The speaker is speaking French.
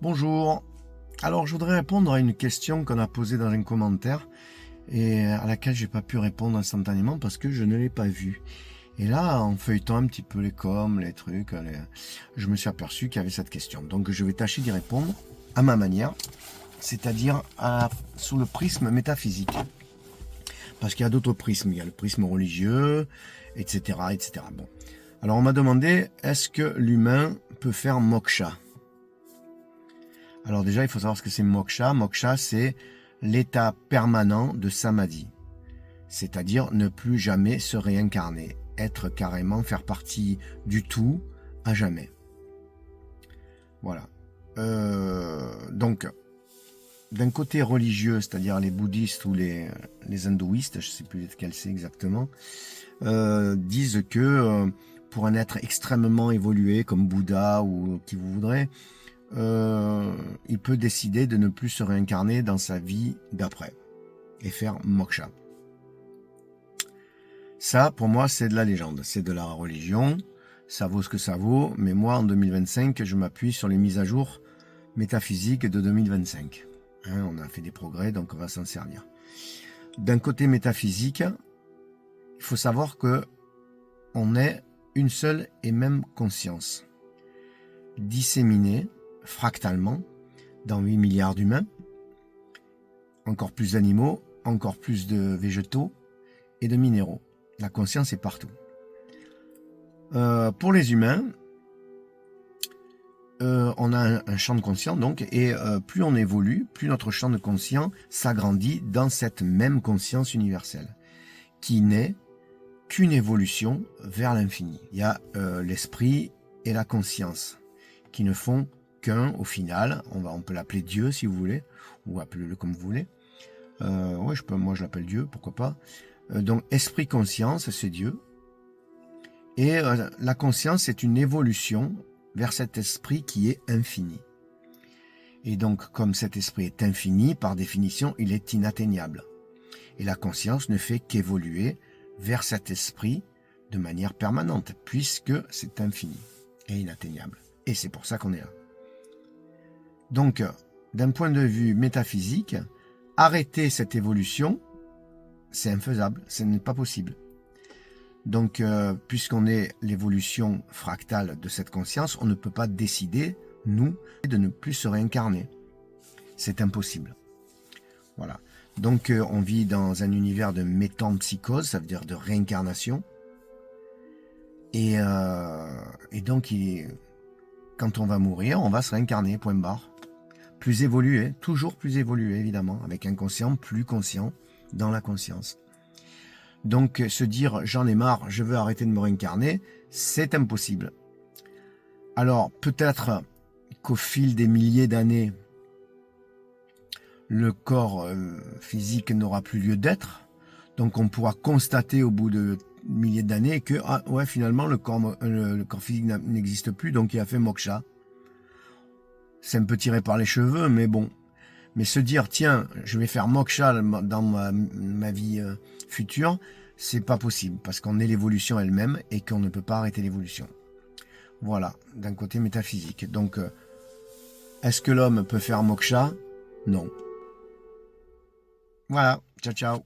Bonjour. Alors, je voudrais répondre à une question qu'on a posée dans un commentaire et à laquelle j'ai pas pu répondre instantanément parce que je ne l'ai pas vue. Et là, en feuilletant un petit peu les coms, les trucs, je me suis aperçu qu'il y avait cette question. Donc, je vais tâcher d'y répondre à ma manière, c'est-à-dire sous le prisme métaphysique. Parce qu'il y a d'autres prismes. Il y a le prisme religieux, etc., etc. Bon. Alors, on m'a demandé, est-ce que l'humain peut faire moksha? Alors déjà, il faut savoir ce que c'est moksha. Moksha, c'est l'état permanent de samadhi. C'est-à-dire ne plus jamais se réincarner. Être carrément, faire partie du tout à jamais. Voilà. Donc, d'un côté religieux, c'est-à-dire les bouddhistes ou les hindouistes, je ne sais plus lequel c'est exactement, disent que pour un être extrêmement évolué comme Bouddha ou qui vous voudrez, il peut décider de ne plus se réincarner dans sa vie d'après et faire moksha. Ça, pour moi, c'est de la légende, c'est de la religion, ça vaut ce que ça vaut, mais moi, en 2025, je m'appuie sur les mises à jour métaphysiques de 2025. Hein, on a fait des progrès, donc on va s'en servir. D'un côté métaphysique, il faut savoir que on est une seule et même conscience, disséminée fractalement dans 8 milliards d'humains, encore plus d'animaux, encore plus de végétaux et de minéraux. La conscience est partout. Pour les humains, on a un champ de conscience, donc, et plus on évolue, plus notre champ de conscience s'agrandit dans cette même conscience universelle, qui n'est qu'une évolution vers l'infini. Il y a l'esprit et la conscience, qui ne font qu'un au final. On peut l'appeler Dieu si vous voulez, ou appelez-le comme vous voulez. Ouais, moi je l'appelle Dieu, pourquoi pas. Donc esprit conscience, c'est Dieu. Et la conscience, c'est une évolution vers cet esprit qui est infini. Et donc, comme cet esprit est infini, par définition, il est inatteignable. Et la conscience ne fait qu'évoluer vers cet esprit de manière permanente, puisque c'est infini et inatteignable. Et c'est pour ça qu'on est là. Donc, d'un point de vue métaphysique, arrêter cette évolution, c'est infaisable, ce n'est pas possible. Donc, puisqu'on est l'évolution fractale de cette conscience, on ne peut pas décider, nous, de ne plus se réincarner. C'est impossible. Voilà. Donc, on vit dans un univers de métempsychose, ça veut dire de réincarnation. Et donc, quand on va mourir, on va se réincarner, point barre. Plus évolué, toujours plus évolué, évidemment, avec un conscient plus conscient dans la conscience. Donc, se dire « j'en ai marre, je veux arrêter de me réincarner », c'est impossible. Alors, peut-être qu'au fil des milliers d'années, le corps physique n'aura plus lieu d'être. Donc, on pourra constater au bout de milliers d'années que ah, ouais, finalement, le corps physique n'existe plus, donc il a fait moksha. C'est un peu tiré par les cheveux, mais bon. Mais se dire, tiens, je vais faire moksha dans ma vie future, c'est pas possible, parce qu'on est l'évolution elle-même et qu'on ne peut pas arrêter l'évolution. Voilà, d'un côté métaphysique. Donc, est-ce que l'homme peut faire moksha? Non. Voilà, ciao ciao.